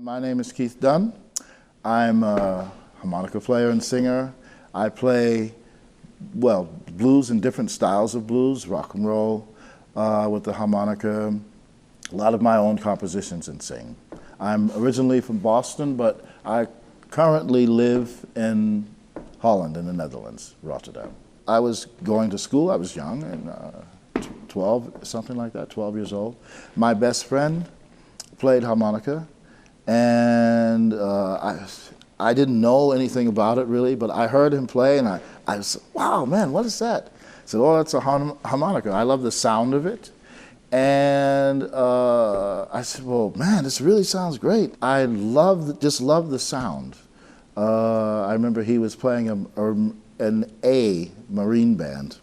My name is Keith Dunn. I'm a harmonica player and singer. I play, well, blues and different styles of blues, rock and roll with the harmonica, a lot of my own compositions and sing. I'm originally from Boston, but I currently live in Holland in the Netherlands, Rotterdam. I was going to school, I was young, and 12, something like that, 12 years old. My best friend played harmonica, and I didn't know anything about it really, but I heard him play and I said, wow, man, what is that? I said, oh, that's a harmonica. I love the sound of it. And I said, well, man, this really sounds great. I just love the sound. I remember he was playing an A Marine Band,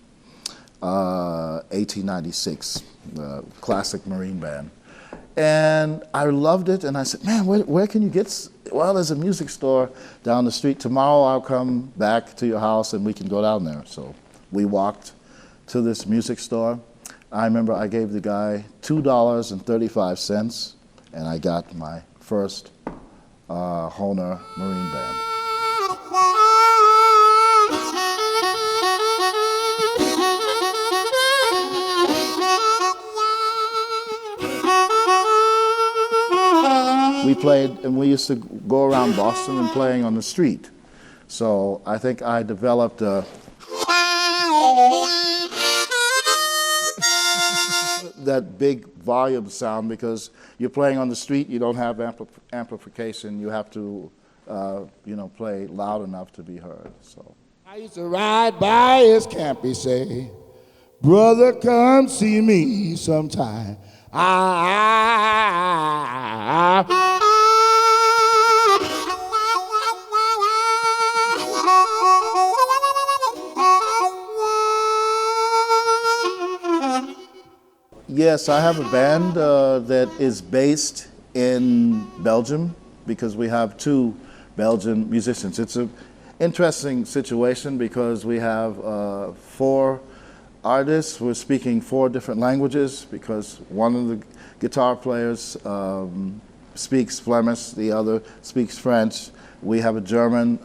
1896, classic Marine Band. And I loved it, and I said, man, where can you get, well, there's a music store down the street. Tomorrow I'll come back to your house and we can go down there. So we walked to this music store. I remember I gave the guy $2.35, and I got my first HOHNER Marine Band. We played, and we used to go around Boston and playing on the street. So I think I developed that big volume sound, because you're playing on the street, you don't have amplification, you have to play loud enough to be heard. So I used to ride by his camp, he say, brother, come see me sometime. Yes, I have a band that is based in Belgium, because we have two Belgian musicians. It's an interesting situation because we have 4 artists. We're speaking 4 different languages because one of the guitar players speaks Flemish, the other speaks French. We have a German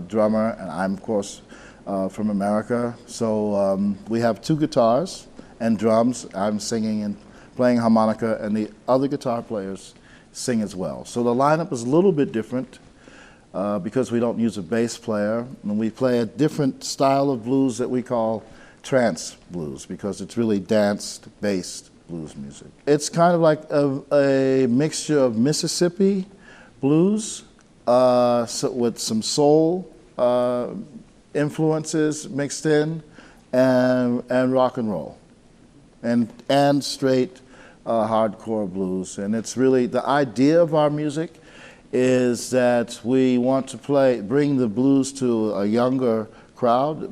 drummer, and I'm, of course, from America. So we have 2 guitars and drums. I'm singing and playing harmonica, and the other guitar players sing as well. So the lineup is a little bit different because we don't use a bass player, and we play a different style of blues that we call trance blues, because it's really dance-based blues music. It's kind of like a mixture of Mississippi blues with some soul influences mixed in, and rock and roll, and straight hardcore blues. And it's really, the idea of our music is that we want to bring the blues to a younger crowd.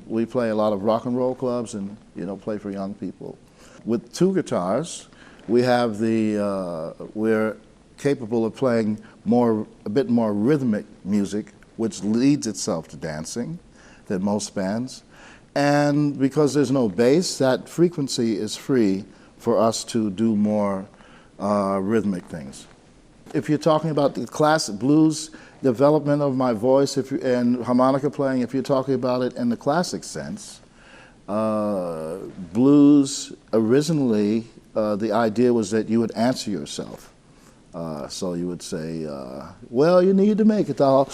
We play a lot of rock and roll clubs and play for young people. With 2 guitars, we're capable of playing a bit more rhythmic music, which leads itself to dancing than most bands. And because there's no bass, that frequency is free for us to do more rhythmic things. If you're talking about the classic blues development of my voice and harmonica playing, if you're talking about it in the classic sense, blues originally, the idea was that you would answer yourself. So you would say, well, you need to make it, doll.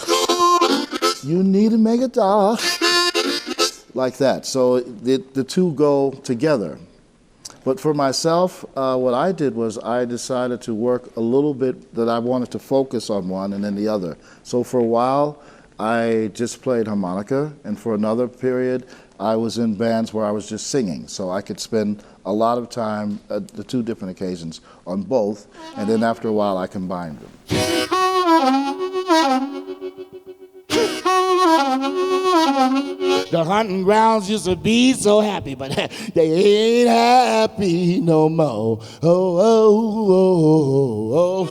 You need to make it, doll. Like that. So the 2 go together. But for myself, what I did was I decided to work a little bit, that I wanted to focus on one and then the other. So for a while, I just played harmonica, and for another period, I was in bands where I was just singing. So I could spend a lot of time at the 2 different occasions on both, and then after a while, I combined them. The hunting grounds used to be so happy, but they ain't happy no more. Oh, oh, oh, oh, oh.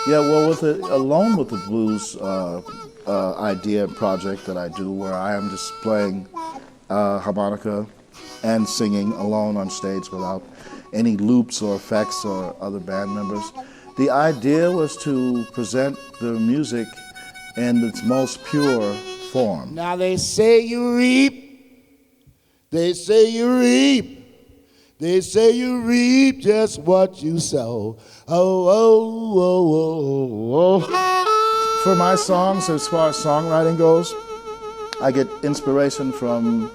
Yeah, well, alone with the blues idea and project that I do, where I am just playing harmonica and singing alone on stage without any loops or effects or other band members. The idea was to present the music in its most pure form. Now they say you reap, they say you reap, they say you reap just what you sow. Oh, oh, oh, oh, oh. For my songs, as far as songwriting goes, I get inspiration from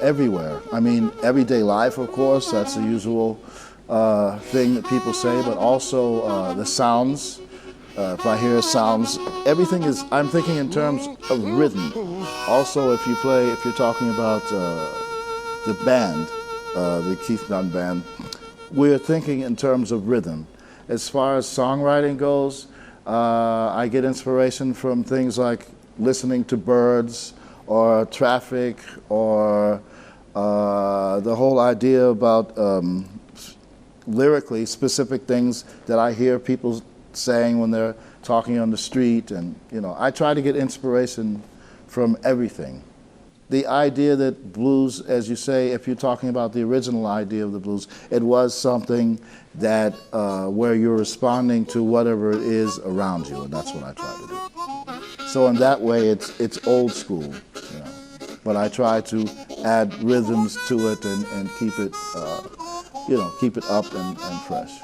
everywhere. I mean, everyday life, of course, that's the usual thing that people say, but also the sounds. If I hear sounds, everything is, I'm thinking in terms of rhythm. Also, if you're talking about the band, the Keith Dunn Band, we're thinking in terms of rhythm. As far as songwriting goes, I get inspiration from things like listening to birds or traffic or the whole idea about lyrically specific things that I hear people saying when they're talking on the street. And I try to get inspiration from everything. The idea that blues, as you say, if you're talking about the original idea of the blues, it was something that where you're responding to whatever it is around you, and that's what I try to do. So in that way, it's old school, but I try to add rhythms to it and keep it, keep it up and fresh.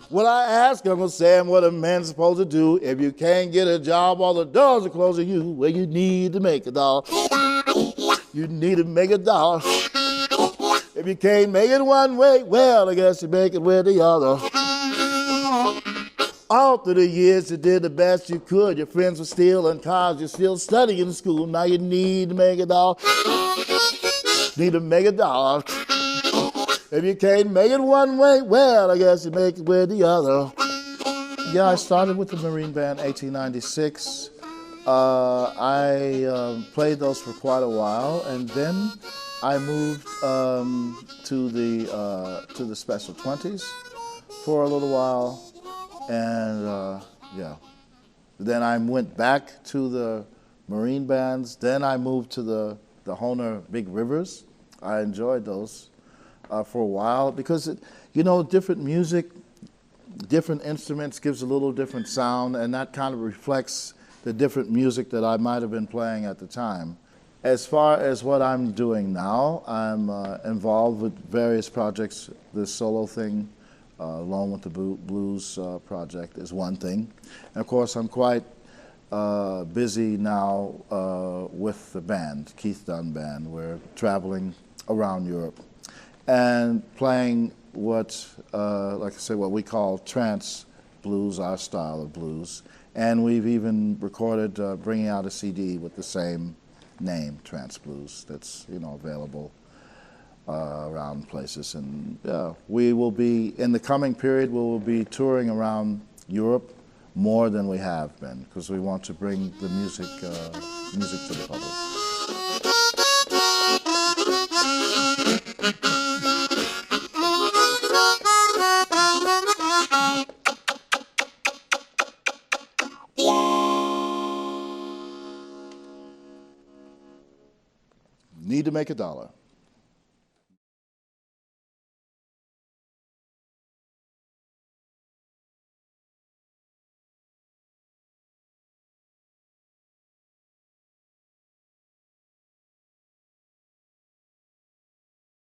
When I ask Uncle Sam what a man's supposed to do if you can't get a job, all the doors are closed to you, well, you need to make a dollar. You need to make a dollar. If you can't make it one way, well, I guess you make it with the other. All through the years, you did the best you could. Your friends were still in college, you're still studying in school. Now you need to make a dollar. Need to make a dollar. If you can't make it one way, well, I guess you make it with the other. Yeah, I started with the Marine Band 1896. I played those for quite a while, and then I moved to the Special 20s for a little while, and then I went back to the Marine Bands. Then I moved to the HOHNER Big Rivers. I enjoyed those for a while because different music, different instruments gives a little different sound, and that kind of reflects the different music that I might have been playing at the time. As far as what I'm doing now, I'm involved with various projects. The solo thing, along with the blues project, is one thing. And of course, I'm quite busy now with the band, Keith Dunn Band. We're traveling around Europe and playing what, like I said, what we call trance blues, our style of blues. And we've even recorded bringing out a CD with the same name, Trance Blues, that's available around places. And we will be, in the coming period, we will be touring around Europe more than we have been, because we want to bring the music to the public. Need to make a dollar.